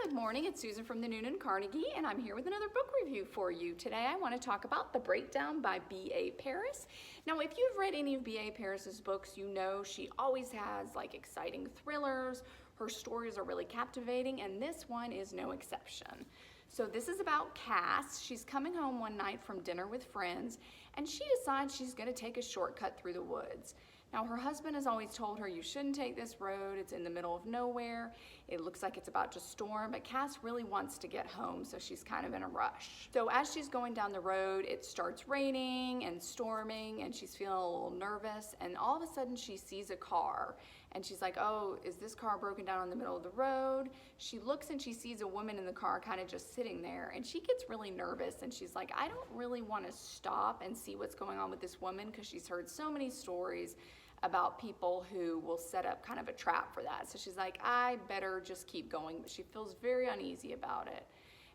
Good morning, it's Susan from the Newnan Carnegie, and I'm here with another book review for you. Today I want to talk about The Breakdown by B.A. Paris. Now, if you've read any of B.A. Paris's books, you know she always has like exciting thrillers. Her stories are really captivating, and this one is no exception. So this is about Cass. She's coming home one night from dinner with friends, and she decides she's going to take a shortcut through the woods. Now, her husband has always told her, you shouldn't take this road, it's in the middle of nowhere, it looks like it's about to storm, but Cass really wants to get home, so she's kind of in a rush. So as she's going down the road, it starts raining and storming, and she's feeling a little nervous, and all of a sudden she sees a car, and she's like, oh, is this car broken down in the middle of the road? She looks and she sees a woman in the car kind of just sitting there, and she gets really nervous, and she's like, I don't really want to stop and see what's going on with this woman, because she's heard so many stories about people who will set up kind of a trap for that. So she's like, I better just keep going, but she feels very uneasy about it.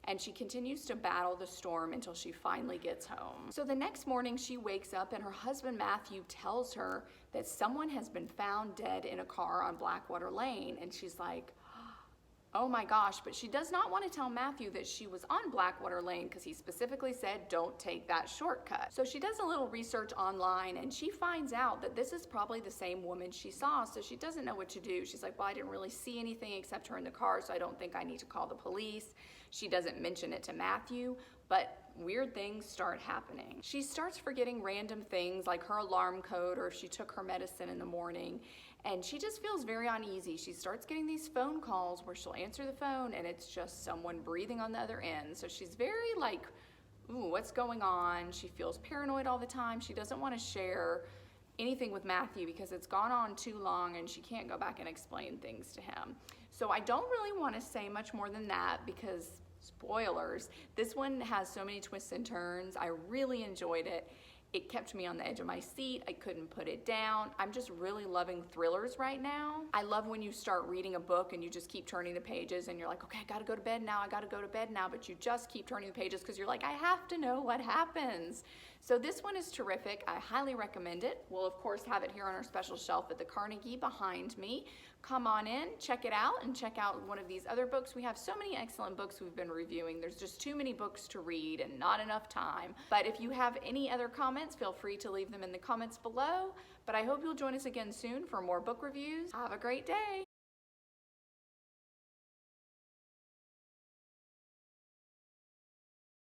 And she continues to battle the storm until she finally gets home. So the next morning she wakes up and her husband Matthew tells her that someone has been found dead in a car on Blackwater Lane, and she's like, oh my gosh, but she does not want to tell Matthew that she was on Blackwater Lane because he specifically said don't take that shortcut. So she does a little research online and she finds out that this is probably the same woman she saw, so she doesn't know what to do. She's like, well, I didn't really see anything except her in the car, so I don't think I need to call the police. She doesn't mention it to Matthew, but weird things start happening. She starts forgetting random things like her alarm code or if she took her medicine in the morning, and she just feels very uneasy. She starts getting these phone calls where she'll answer the phone and it's just someone breathing on the other end. So she's very like, ooh, what's going on? She feels paranoid all the time. She doesn't want to share anything with Matthew because it's gone on too long and she can't go back and explain things to him. So I don't really want to say much more than that because spoilers, this one has so many twists and turns. I really enjoyed it. It kept me on the edge of my seat. I couldn't put it down. I'm just really loving thrillers right now. I love when you start reading a book and you just keep turning the pages and you're like, okay, I gotta go to bed now, I gotta go to bed now, but you just keep turning the pages because you're like, I have to know what happens. So this one is terrific. I highly recommend it. We'll of course have it here on our special shelf at the Carnegie behind me. Come on in, check it out, and check out one of these other books. We have so many excellent books we've been reviewing. There's just too many books to read and not enough time. But if you have any other comments, feel free to leave them in the comments below. But I hope you'll join us again soon for more book reviews. Have a great day.